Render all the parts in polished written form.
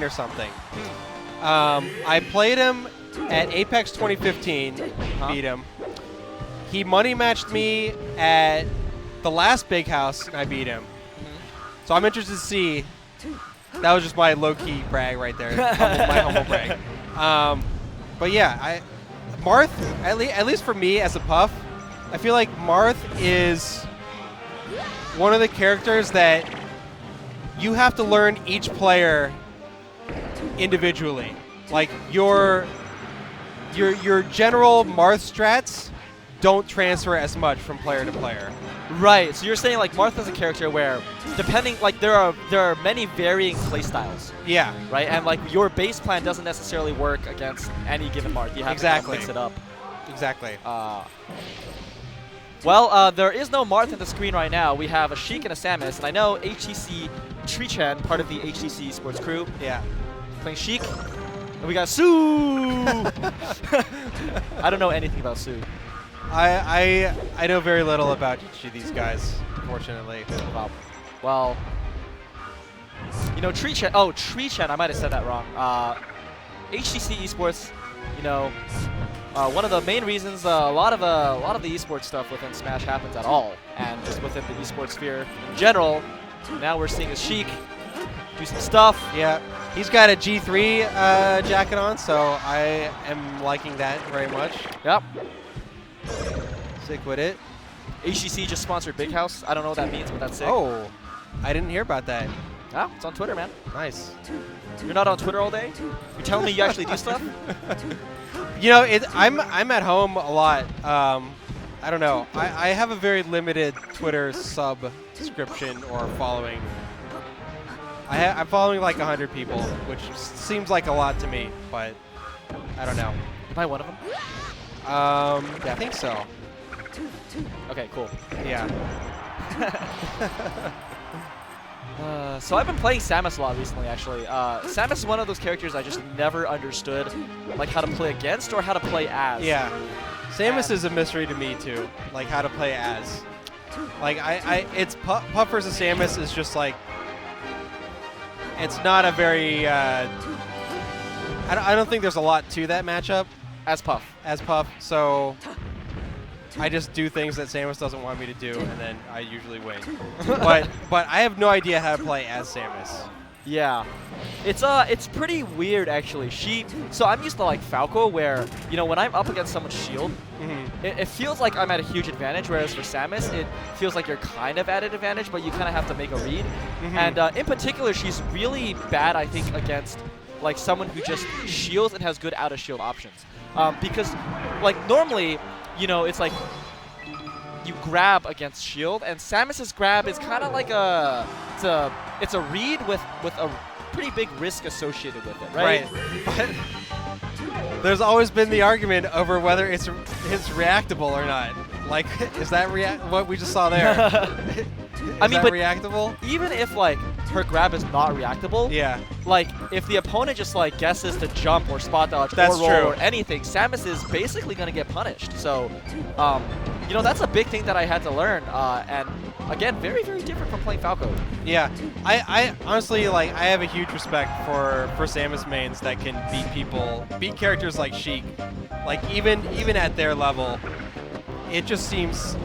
or something. I played him at Apex 2015, beat him. He money matched me at the last Big House, and I beat him. So I'm interested to see. That was just my low-key brag right there, my humble brag. But yeah, Marth, at least for me as a Puff, I feel like Marth is one of the characters that you have to learn each player individually. Like your general Marth strats don't transfer as much from player to player. Right. So you're saying like Marth is a character where, depending, like there are many varying playstyles. Yeah. Right. And like your base plan doesn't necessarily work against any given Marth. You have to kind of mix it up. Exactly. Well, there is no Marth in the screen right now. We have a Sheik and a Samus, and I know HTC Treechen, part of the HTC Sports crew. Yeah. Playing Sheik. And we got Suuu! I don't know anything about Suuu. I know very little about each of these guys, unfortunately. Wow. Well, you know, Treechen. Oh, Treechen. I might have said that wrong. HTC Esports. You know, one of the main reasons a lot of the esports stuff within Smash happens at all, and just within the esports sphere in general. Now we're seeing a Sheik do some stuff. Yeah, he's got a G3 jacket on, so I am liking that very much. Yep. Sick with it. HTC just sponsored Big House. I don't know what that means, but that's sick. Oh, I didn't hear about that. Ah, it's on Twitter, man. Nice. You're not on Twitter all day? You're telling me you actually do stuff? You know, I'm at home a lot. I don't know. I have a very limited Twitter subscription or following. I'm following like 100 people, which seems like a lot to me, but I don't know. Am I one of them? Yeah, I think so. Okay, cool. Yeah. So I've been playing Samus a lot recently, actually. Samus is one of those characters I just never understood, like how to play against or how to play as. Yeah. Samus is a mystery to me too, like how to play as. Like it's Puff versus Samus is just like, it's not a very. I don't think there's a lot to that matchup. As Puff. As Puff, so I just do things that Samus doesn't want me to do, and then I usually win. but I have no idea how to play as Samus. Yeah, it's pretty weird actually. So I'm used to like Falco, where you know when I'm up against someone's shield, it feels like I'm at a huge advantage. Whereas for Samus, it feels like you're kind of at an advantage, but you kind of have to make a read. And in particular, she's really bad, I think, against like someone who just shields and has good out of shield options. Because like normally, you know, it's like you grab against shield, and Samus's grab is kind of like it's a read with a pretty big risk associated with it, right? But there's always been the argument over whether it's reactable or not. Like, is that what we just saw there? I mean, but reactable? Even if like her grab is not reactable, yeah. Like if the opponent just like guesses to jump or spot dodge or roll or anything, Samus is basically gonna get punished. So, you know, that's a big thing that I had to learn. And again, very very different from playing Falco. Yeah, I honestly like I have a huge respect for Samus mains that can beat characters like Sheik, like even at their level. It just seems.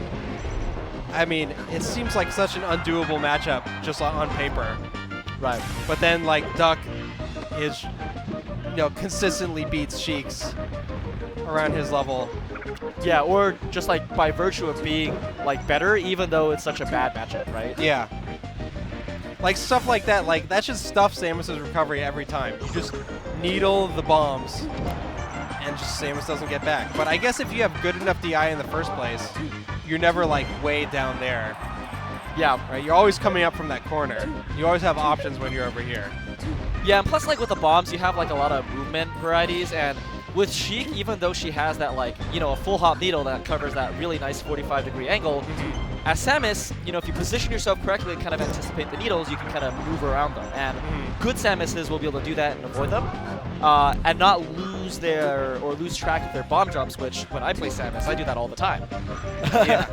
I mean, it seems like such an undoable matchup just on paper. Right. But then, like, Duck is, you know, consistently beats Sheiks around his level. Yeah, or just, like, by virtue of being, like, better, even though it's such a bad matchup, right? Yeah. Like, stuff like that, like, that just stuffs Samus's recovery every time. You just needle the bombs, and just Samus doesn't get back. But I guess if you have good enough DI in the first place, you're never like way down there. Yeah. Right? You're always coming up from that corner. You always have options when you're over here. Yeah, and plus like with the bombs, you have like a lot of movement varieties, and with Sheik, even though she has that like, you know, a full hop needle that covers that really nice 45-degree angle, as Samus, you know, if you position yourself correctly and kind of anticipate the needles, you can kind of move around them. And good Samuses will be able to do that and avoid them, and not lose lose track of their bomb jumps, which when I play Samus, I do that all the time. Yeah.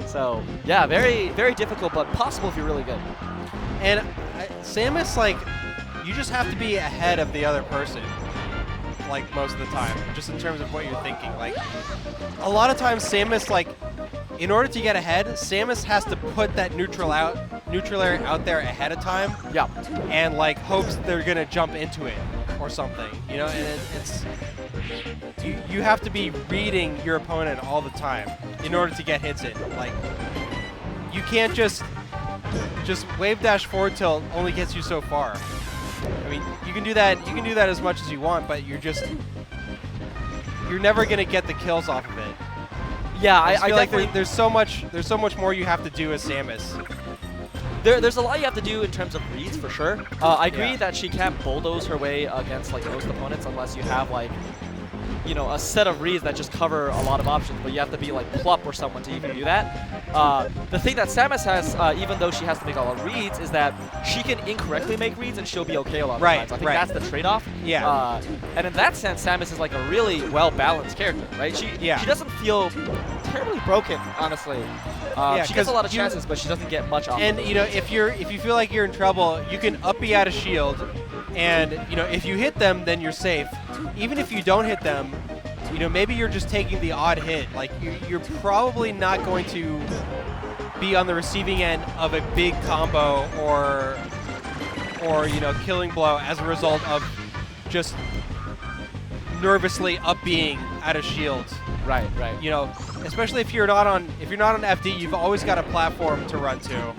So yeah, very very difficult, but possible if you're really good. And Samus, like, you just have to be ahead of the other person, like most of the time, just in terms of what you're thinking. Like a lot of times, Samus, like in order to get ahead, Samus has to put that neutral area out there ahead of time. Yeah. And like hopes they're gonna jump into it or something, you know. And it's you have to be reading your opponent all the time in order to get hits in. Like you can't just wave dash forward tilt only gets you so far. I mean, you can do that as much as you want, but you're never gonna get the kills off of it. Yeah, I feel like there's so much more you have to do as Samus. There's a lot you have to do in terms of reads for sure. I agree that she can't bulldoze her way against like most opponents unless you have like, you know, a set of reads that just cover a lot of options, but you have to be like Plup or someone to even do that. The thing that Samus has, even though she has to make a lot of reads, is that she can incorrectly make reads and she'll be okay a lot of times. I think that's the trade-off. Yeah. And in that sense, Samus is like a really well-balanced character, right? She doesn't feel terribly broken, honestly. She gets a lot of chances, but she doesn't get much off. And you know, if you feel like you're in trouble, you can up B out of shield, and you know, if you hit them, then you're safe. Even if you don't hit them, you know, maybe you're just taking the odd hit. Like you're probably not going to be on the receiving end of a big combo or you know, killing blow as a result of just nervously up being out of shields. Right. You know, especially if you're not on FD, you've always got a platform to run to.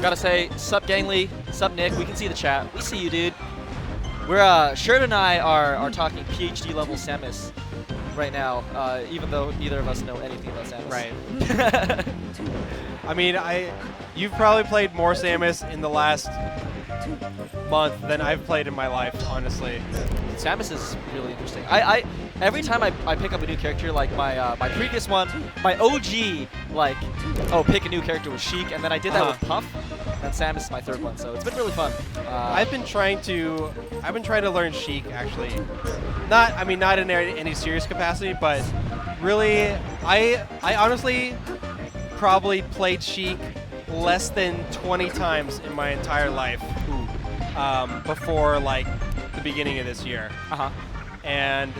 Gotta say, sup Gangly, sup Nick, we can see the chat. We see you, dude. We're Shirt and I are talking PhD level Samus right now, even though neither of us know anything about Samus. Right. I mean, you've probably played more Samus in the last month than I've played in my life, honestly. Samus is really interesting. Every time I pick up a new character, like my previous one, my OG, like, pick a new character with Sheik, and then I did that with Puff, and Samus is my third one, so it's been really fun. I've been trying to learn Sheik, actually. Not in any serious capacity, but really, I honestly probably played Sheik less than 20 times in my entire life before like the beginning of this year. And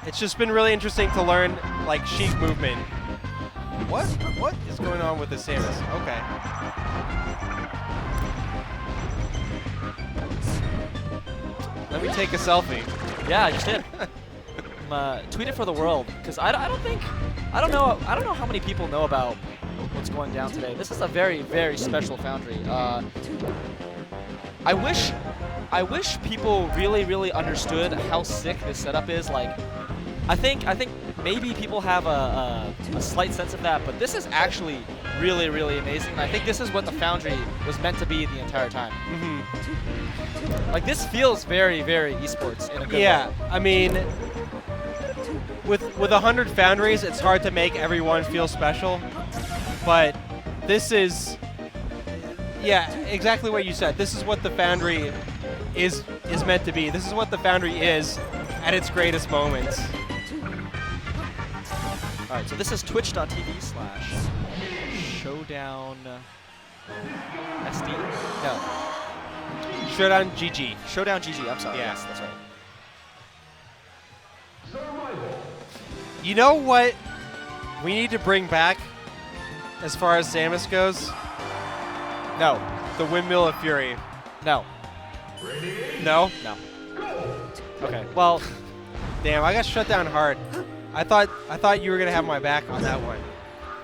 it's just been really interesting to learn like Sheik movement. What is going on with the Samus? Okay. Let me take a selfie. Yeah, I just did. Tweet it for the world, because I don't know how many people know about what's going down today. This is a very, very special Foundry. I wish people really, really understood how sick this setup is. Like, I think maybe people have a slight sense of that, but this is actually really, really amazing. And I think this is what the Foundry was meant to be the entire time. Like, this feels very, very esports in a good way. Yeah, I mean, with 100 Foundries, it's hard to make everyone feel special, but this is, yeah, exactly what you said. This is what the Foundry is meant to be. This is what the Foundry is at its greatest moments. All right, so this is twitch.tv/ShowdownSD. No. ShowdownGG. ShowdownGG, I'm sorry. Yeah. Yes, that's right. You know what we need to bring back as far as Samus goes? No. The Windmill of Fury. No. No? No. Okay, well. Damn, I got shut down hard. I thought you were gonna have my back on that one.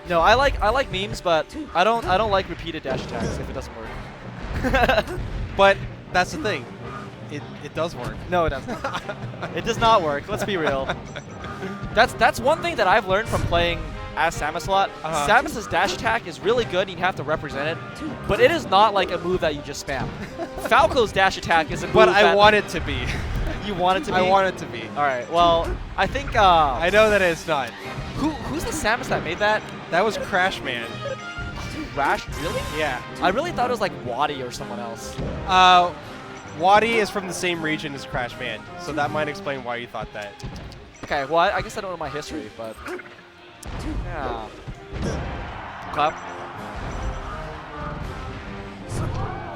No, I like memes, but I don't like repeated dash attacks if it doesn't work. But that's the thing. It does work. No, it doesn't. It does not work. Let's be real. That's one thing that I've learned from playing as Samus a lot. Samus's dash attack is really good, and you have to represent it, but it is not like a move that you just spam. Falco's dash attack is a move but I want it to be. You want it to be? I want it to be. All right. Well, I think. I know that it's not. Who's the Samus that made that? That was Crash Man. Crash? Really? Yeah. I really thought it was like Waddy or someone else. Waddy is from the same region as Crash Man, so that might explain why you thought that. Okay. Well, I guess I don't know my history, but yeah. Clap.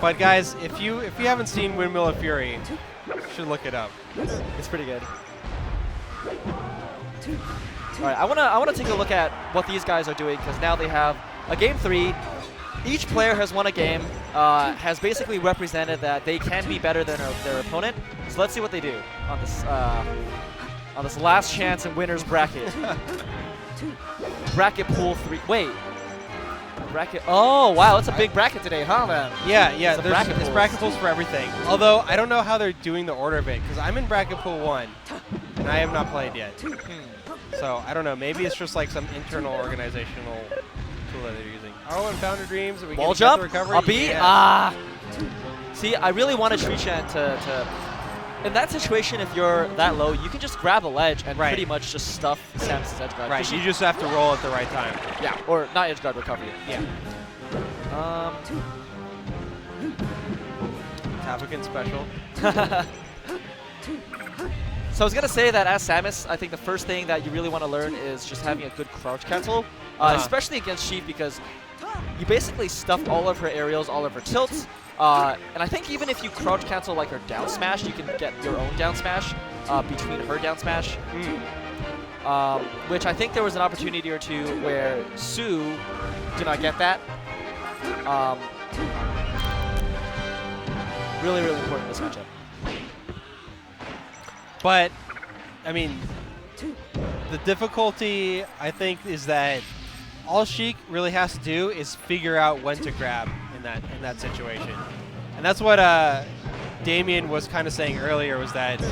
But guys, if you haven't seen Windmill of Fury, you should look it up. It's pretty good. All right, I wanna take a look at what these guys are doing because now they have a game 3. Each player has won a game, has basically represented that they can be better than their opponent. So let's see what they do on this last chance and winners bracket. Bracket pool 3. Wait. Bracket. Oh wow, it's a big bracket today, huh, man? Yeah. There's bracket pools for everything. Although I don't know how they're doing the order of it because I'm in bracket pool 1, and I have not played yet. So I don't know. Maybe it's just like some internal organizational tool that they're using. Oh, and Foundry Dreams. Are we Wall getting jump. the recovery? A B. Yeah. See, I really wanted Treechen to. In that situation, if you're that low, you can just grab a ledge and pretty much just stuff Samus' edge guard. Right. You just have to roll at the right time. Yeah. Or not edge guard, recovery. Yeah. Tapukin special. So I was going to say that as Samus, I think the first thing that you really want to learn is just having a good crouch cancel, especially against Sheik because you basically stuff all of her aerials, all of her tilts, and I think even if you crouch cancel like her down smash, you can get your own down smash between her down smash, which I think there was an opportunity or two where Suuu did not get that. Really, really important in this matchup. But, I mean, the difficulty, I think, is that all Sheik really has to do is figure out when to grab in that situation. And that's what Damien was kind of saying earlier was that,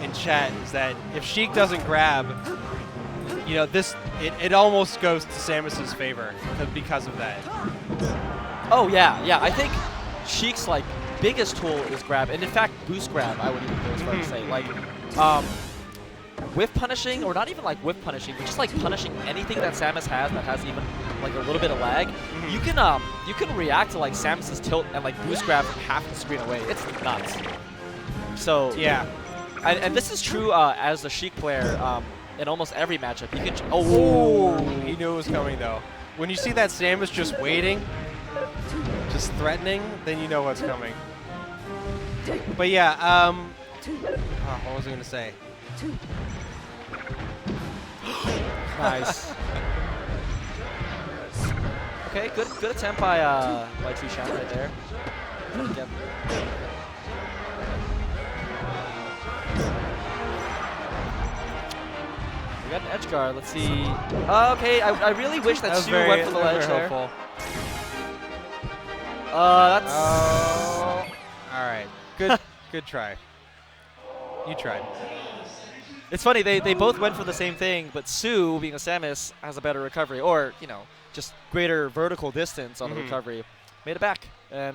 in chat, is that if Sheik doesn't grab, you know, it almost goes to Samus's favor because of that. Oh, yeah. I think Sheik's, like, biggest tool is grab, and in fact, boost grab, I would even go as far as say. Like, whiff punishing, or not even like whiff punishing, but just like punishing anything that Samus has that has even like a little bit of lag. You can react to like Samus's tilt and like boost grab from half the screen away. It's nuts. So yeah, and this is true as a Sheik player in almost every matchup. You can he knew it was coming though. When you see that Samus just waiting, just threatening, then you know what's coming. But yeah, what was I gonna say? Nice. Okay, good attempt by Treechen right there. Yep. We got an edge guard. Let's see. Okay, I really wish that Suuu went for the ledge there. Helpful. That's. Oh. All right. Good try. You tried. It's funny, they both went for the same thing, but Suuu, being a Samus, has a better recovery, or, you know, just greater vertical distance on the recovery. Made it back, and